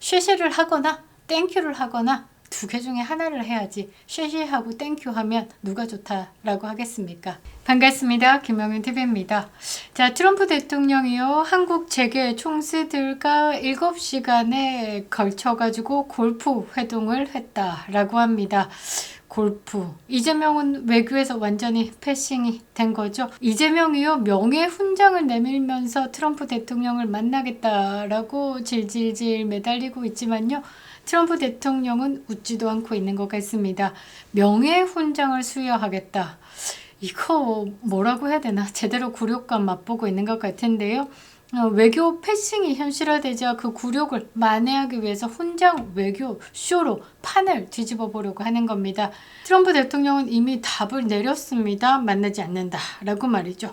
쉐쉐를 하거나 땡큐를 하거나 두 개 중에 하나를 해야지 쉐쉐하고 땡큐 하면 누가 좋다라고 하겠습니까? 반갑습니다. 김영윤 TV입니다. 자, 트럼프 대통령이요, 한국 재계 총수들과 7시간에 걸쳐가지고 골프 회동을 했다라고 합니다. 골프. 이재명은 외교에서 완전히 패싱이 된 거죠. 이재명이요, 명예훈장을 내밀면서 트럼프 대통령을 만나겠다라고 질질질 매달리고 있지만요, 트럼프 대통령은 웃지도 않고 있는 것 같습니다. 명예훈장을 수여하겠다. 이거 뭐라고 해야 되나? 제대로 굴욕감 맛보고 있는 것 같은데요. 외교 패싱이 현실화되자 그 굴욕을 만회하기 위해서 훈장 외교 쇼로 판을 뒤집어 보려고 하는 겁니다. 트럼프 대통령은 이미 답을 내렸습니다. 만나지 않는다라고 말이죠.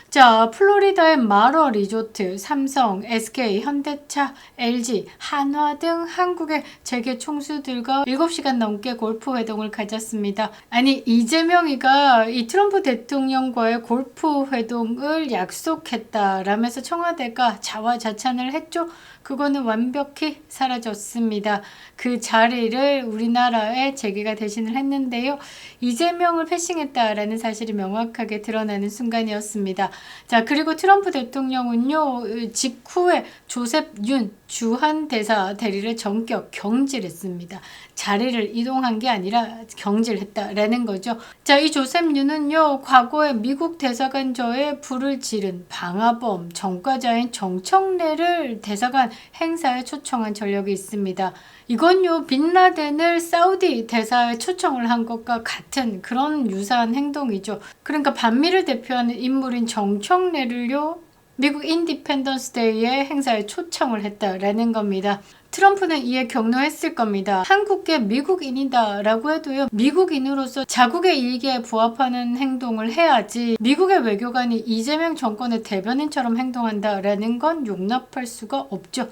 자, 플로리다의 마러 리조트, 삼성, SK, 현대차, LG, 한화 등 한국의 재계 총수들과 7시간 넘게 골프 회동을 가졌습니다. 아니, 이재명이가 이 트럼프 대통령과의 골프 회동을 약속했다라면서 청와대가 자화자찬을 했죠. 그거는 완벽히 사라졌습니다. 그 자리를 우리나라의 재계가 대신을 했는데요. 이재명을 패싱했다라는 사실이 명확하게 드러나는 순간이었습니다. 자, 그리고 트럼프 대통령은요, 직후에 조셉 윤 주한 대사 대리를 전격 경질했습니다. 자리를 이동한 게 아니라 경질했다라는 거죠. 자, 이 조셉 윤은요, 과거에 미국 대사관저에 불을 지른 방화범 전과자인 정청래를 대사관 행사에 초청한 전력이 있습니다. 이건요, 빈라덴을 사우디 대사에 초청을 한 것과 같은 그런 유사한 행동이죠. 그러니까 반미를 대표하는 인물인 정청래를요, 미국 인디펜던스 데이의 행사에 초청을 했다라는 겁니다. 트럼프는 이에 격노했을 겁니다. 한국계 미국인이다 라고 해도요, 미국인으로서 자국의 이익에 부합하는 행동을 해야지 미국의 외교관이 이재명 정권의 대변인처럼 행동한다라는 건 용납할 수가 없죠.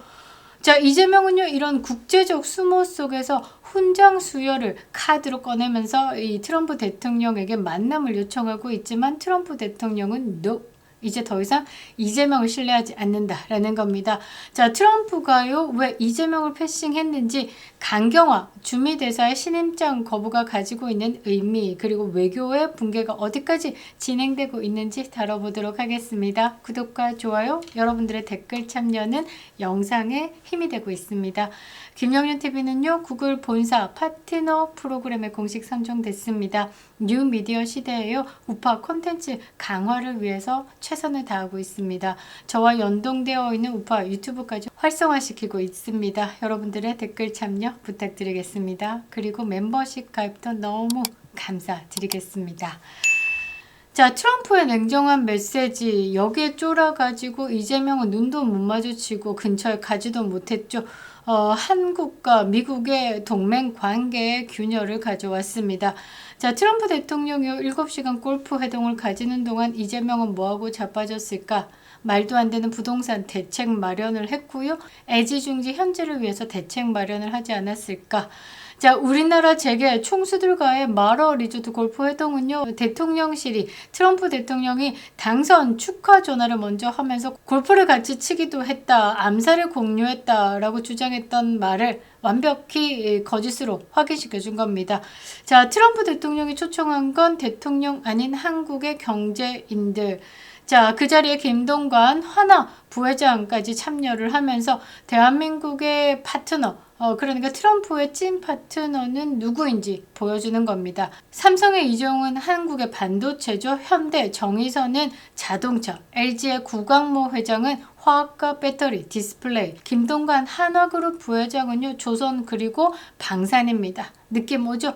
자, 이재명은요, 이런 국제적 수모 속에서 훈장 수여를 카드로 꺼내면서 이 트럼프 대통령에게 만남을 요청하고 있지만 트럼프 대통령은 no. 이제 더 이상 이재명을 신뢰하지 않는다라는 겁니다. 자, 트럼프가요, 왜 이재명을 패싱했는지 강경화 주미대사의 신임장 거부가 가지고 있는 의미, 그리고 외교의 붕괴가 어디까지 진행되고 있는지 다뤄보도록 하겠습니다. 구독과 좋아요, 여러분들의 댓글 참여는 영상에 힘이 되고 있습니다. 김영윤 TV는요, 구글 본사 파트너 프로그램에 공식 선정됐습니다. 뉴 미디어 시대에요, 우파 콘텐츠 강화를 위해서 최선을 다하고 있습니다. 저와 연동되어 있는 우파 유튜브까지 활성화시키고 있습니다. 여러분들의 댓글 참여 부탁드리겠습니다. 그리고 멤버십 가입도 너무 감사드리겠습니다. 자, 트럼프의 냉정한 메시지, 여기에 쫄아가지고 이재명은 눈도 못 마주치고 근처에 가지도 못했죠. 한국과 미국의 동맹 관계에 균열을 가져왔습니다. 자, 트럼프 대통령이 7시간 골프 회동을 가지는 동안 이재명은 뭐하고 자빠졌을까? 말도 안 되는 부동산 대책 마련을 했고요. 애지중지 현지를 위해서 대책 마련을 하지 않았을까? 자, 우리나라 재계 총수들과의 마러 리조트 골프 회동은요, 대통령실이 트럼프 대통령이 당선 축하 전화를 먼저 하면서 골프를 같이 치기도 했다, 암살을 공유했다라고 주장했던 말을 완벽히 거짓으로 확인시켜 준 겁니다. 자, 트럼프 대통령이 초청한 건 대통령 아닌 한국의 경제인들. 자, 그 자리에 김동관 하나 부회장까지 참여를 하면서 대한민국의 파트너, 그러니까 트럼프의 찐 파트너는 누구인지 보여주는 겁니다. 삼성의 이종은 한국의 반도체죠. 현대 정의선은 자동차, LG의 구광모 회장은 화학과 배터리, 디스플레이, 김동관 한화그룹 부회장은요, 조선 그리고 방산입니다. 느낌 오죠?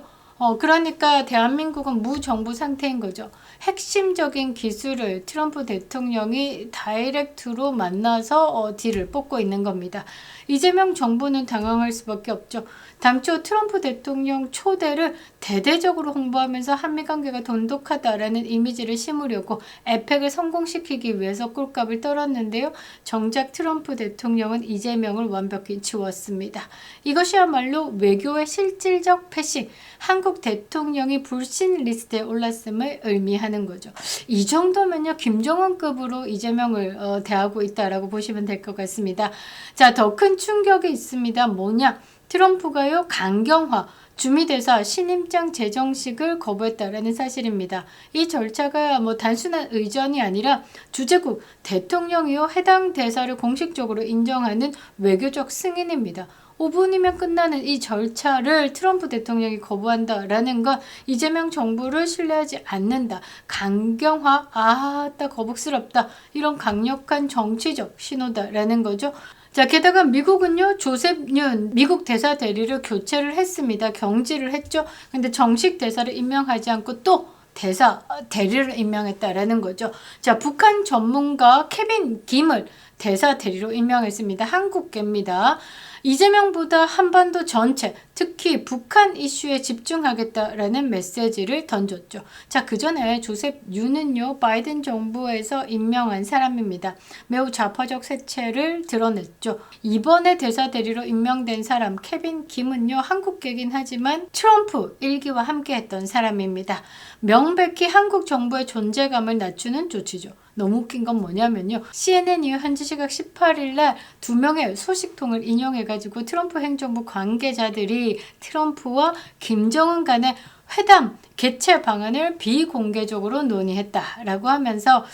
그러니까 대한민국은 무정부 상태인 거죠. 핵심적인 기술을 트럼프 대통령이 다이렉트로 만나서 딜을 뽑고 있는 겁니다. 이재명 정부는 당황할 수밖에 없죠. 당초 트럼프 대통령 초대를 대대적으로 홍보하면서 한미관계가 돈독하다라는 이미지를 심으려고 에펙을 성공시키기 위해서 꿀값을 떨었는데요. 정작 트럼프 대통령은 이재명을 완벽히 지웠습니다. 이것이야말로 외교의 실질적 패싱, 한국 한국 대통령이 불신 리스트에 올랐음을 의미하는 거죠. 이 정도면요, 김정은급으로 이재명을 대하고 있다라고 보시면 될 것 같습니다. 자, 더 큰 충격이 있습니다. 뭐냐? 트럼프가요, 강경화 주미대사 신임장 제정식을 거부했다라는 사실입니다. 이 절차가 뭐 단순한 의전이 아니라 주재국 대통령이요, 해당 대사를 공식적으로 인정하는 외교적 승인입니다. 5분이면 끝나는 이 절차를 트럼프 대통령이 거부한다라는 건 이재명 정부를 신뢰하지 않는다. 강경화, 아따 거북스럽다. 이런 강력한 정치적 신호다라는 거죠. 자, 게다가 미국은요, 조셉 윤 미국 대사 대리를 교체를 했습니다. 경질을 했죠. 근데 정식 대사를 임명하지 않고 또 대사 대리를 임명했다라는 거죠. 자, 북한 전문가 케빈 김을 대사 대리로 임명했습니다. 한국계입니다. 이재명보다 한반도 전체, 특히 북한 이슈에 집중하겠다라는 메시지를 던졌죠. 자, 그 전에 조셉 윤은요, 바이든 정부에서 임명한 사람입니다. 매우 좌파적 색채를 드러냈죠. 이번에 대사 대리로 임명된 사람 케빈 김은요, 한국계긴 하지만 트럼프 일기와 함께했던 사람입니다. 명백히 한국 정부의 존재감을 낮추는 조치죠. 너무 웃긴 건 뭐냐면요, CNN이 현지 시각 18일 날 2명의 소식통을 인용해가지고 트럼프 행정부 관계자들이 트럼프와 김정은 간의 회담 개최 방안을 비공개적으로 논의했다라고 하면서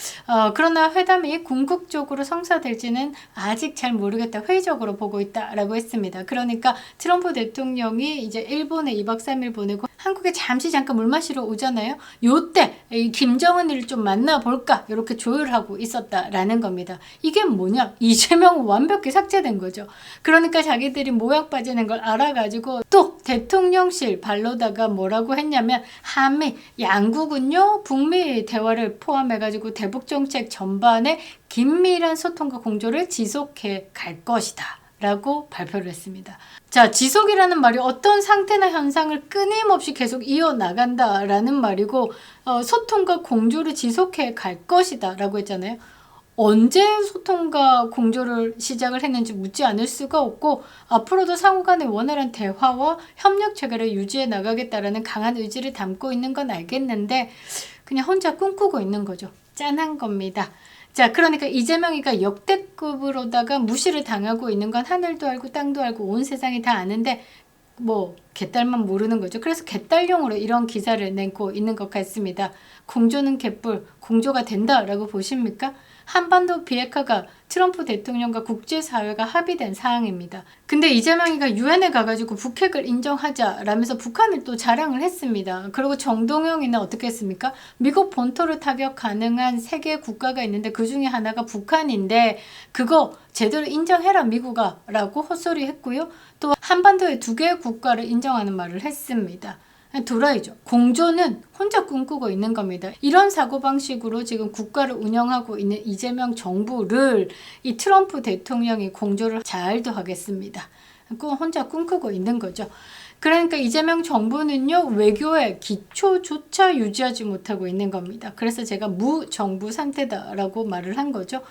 그러나 회담이 궁극적으로 성사될지는 아직 잘 모르겠다, 회의적으로 보고 있다라고 했습니다. 그러니까 트럼프 대통령이 이제 일본에 2박 3일 보내고 한국에 잠깐 물 마시러 오잖아요. 요때 김정은을 좀 만나볼까 이렇게 조율하고 있었다라는 겁니다. 이게 뭐냐? 이재명은 완벽히 삭제된 거죠. 그러니까 자기들이 모양 빠지는 걸 알아가지고 또 대통령실 발로다가 뭐라고 했냐면, 한미 양국은요, 북미 대화를 포함해가지고 대북 정책 전반에 긴밀한 소통과 공조를 지속해 갈 것이다 라고 발표를 했습니다. 자, 지속이라는 말이 어떤 상태나 현상을 끊임없이 계속 이어나간다 라는 말이고, 소통과 공조를 지속해 갈 것이다 라고 했잖아요. 언제 소통과 공조를 시작을 했는지 묻지 않을 수가 없고, 앞으로도 상호 간의 원활한 대화와 협력 체계를 유지해 나가겠다라는 강한 의지를 담고 있는 건 알겠는데 그냥 혼자 꿈꾸고 있는 거죠. 짠한 겁니다. 자, 그러니까 이재명이가 역대급으로다가 무시를 당하고 있는 건 하늘도 알고 땅도 알고 온 세상이 다 아는데 뭐 개딸만 모르는 거죠. 그래서 개딸용으로 이런 기사를 내고 있는 것 같습니다. 공조는 개뿔, 공조가 된다라고 보십니까? 한반도 비핵화가 트럼프 대통령과 국제사회가 합의된 사항입니다. 근데 이재명이가 유엔에 가가지고 북핵을 인정하자라면서 북한을 또 자랑을 했습니다. 그리고 정동영이는 어떻게 했습니까? 미국 본토를 타격 가능한 3개 국가가 있는데 그 중에 하나가 북한인데 그거 제대로 인정해라 미국아 라고 헛소리 했고요. 또 한반도의 2개의 국가를 인정하는 말을 했습니다. 도라이죠. 공조는 혼자 꿈꾸고 있는 겁니다. 이런 사고방식으로 지금 국가를 운영하고 있는 이재명 정부를 이 트럼프 대통령이 공조를 잘도 하겠습니다. 혼자 꿈꾸고 있는 거죠. 그러니까 이재명 정부는요, 외교의 기초조차 유지하지 못하고 있는 겁니다. 그래서 제가 무정부 상태다라고 말을 한 거죠.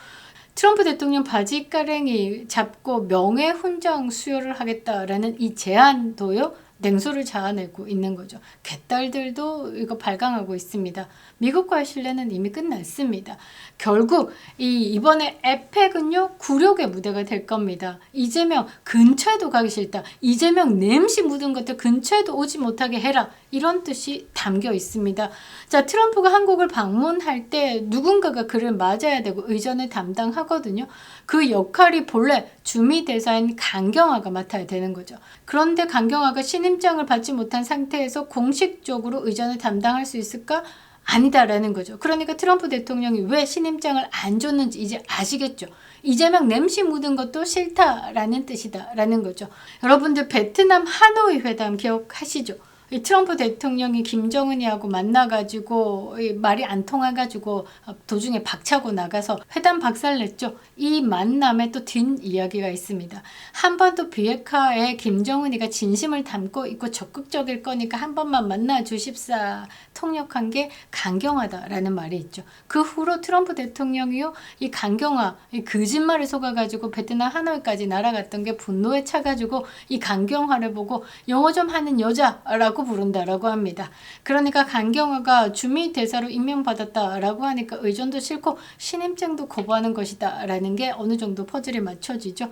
트럼프 대통령 바지가랭이 잡고 명예훈장 수여를 하겠다라는 이 제안도요, 냉소를 자아내고 있는 거죠. 개딸들도 이거 발광하고 있습니다. 미국과의 신뢰는 이미 끝났습니다. 결국 이번에 에펙은요, 굴욕의 무대가 될 겁니다. 이재명 근처에도 가기 싫다. 이재명 냄새 묻은 것들 근처에도 오지 못하게 해라. 이런 뜻이 담겨 있습니다. 자, 트럼프가 한국을 방문할 때 누군가가 그를 맞아야 되고 의전을 담당하거든요. 그 역할이 본래 주미 대사인 강경화가 맡아야 되는 거죠. 그런데 강경화가 신임장을 받지 못한 상태에서 공식적으로 의전을 담당할 수 있을까? 아니다라는 거죠. 그러니까 트럼프 대통령이 왜 신임장을 안 줬는지 이제 아시겠죠. 이재명 냄새 묻은 것도 싫다라는 뜻이다라는 거죠. 여러분들 베트남 하노이 회담 기억하시죠? 이 트럼프 대통령이 김정은이하고 만나가지고 말이 안 통해가지고 도중에 박차고 나가서 회담 박살냈죠. 이 만남에 또 뒷이야기가 있습니다. 한반도 비핵화에 김정은이가 진심을 담고 있고 적극적일 거니까 한 번만 만나 주십사 통역한 게 강경화다라는 말이 있죠. 그 후로 트럼프 대통령이요, 이 강경화, 이 거짓말을 속아가지고 베트남 하노이까지 날아갔던 게 분노에 차가지고 이 강경화를 보고 영어 좀 하는 여자라고 라고 부른다라고 합니다. 그러니까 강경화가 주미대사로 임명받았다라고 하니까 의존도 싫고 신임장도 거부하는 것이다 라는 게 어느 정도 퍼즐이 맞춰지죠.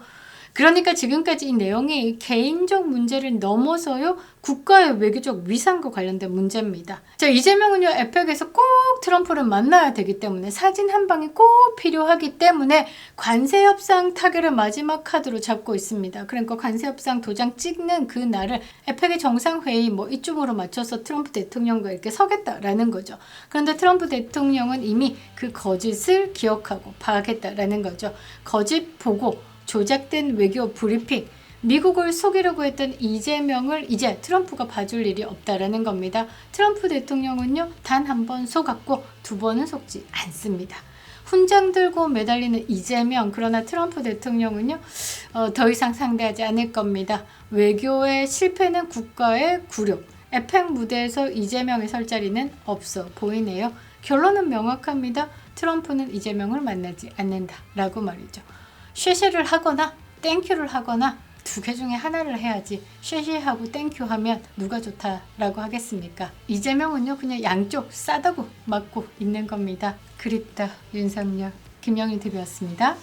그러니까 지금까지 이 내용이 개인적 문제를 넘어서요 국가의 외교적 위상과 관련된 문제입니다. 자, 이재명은요 에펙에서 꼭 트럼프를 만나야 되기 때문에 사진 한 방이 꼭 필요하기 때문에 관세협상 타결을 마지막 카드로 잡고 있습니다. 그러니까 관세협상 도장 찍는 그 날을 에펙의 정상회의 뭐 이쯤으로 맞춰서 트럼프 대통령과 이렇게 서겠다라는 거죠. 그런데 트럼프 대통령은 이미 그 거짓을 기억하고 파악했다라는 거죠. 거짓 보고 조작된 외교 브리핑, 미국을 속이려고 했던 이재명을 이제 트럼프가 봐줄 일이 없다라는 겁니다. 트럼프 대통령은요 단 한 번 속았고 두 번은 속지 않습니다. 훈장 들고 매달리는 이재명, 그러나 트럼프 대통령은요 더 이상 상대하지 않을 겁니다. 외교의 실패는 국가의 굴욕, 에펙 무대에서 이재명의 설 자리는 없어 보이네요. 결론은 명확합니다. 트럼프는 이재명을 만나지 않는다라고 말이죠. 쉐쉐를 하거나 땡큐를 하거나 두 개 중에 하나를 해야지 쉐쉐하고 땡큐 하면 누가 좋다라고 하겠습니까? 이재명은요 그냥 양쪽 싸다고 맞고 있는 겁니다. 그립다 윤석열. 김영희 TV였습니다.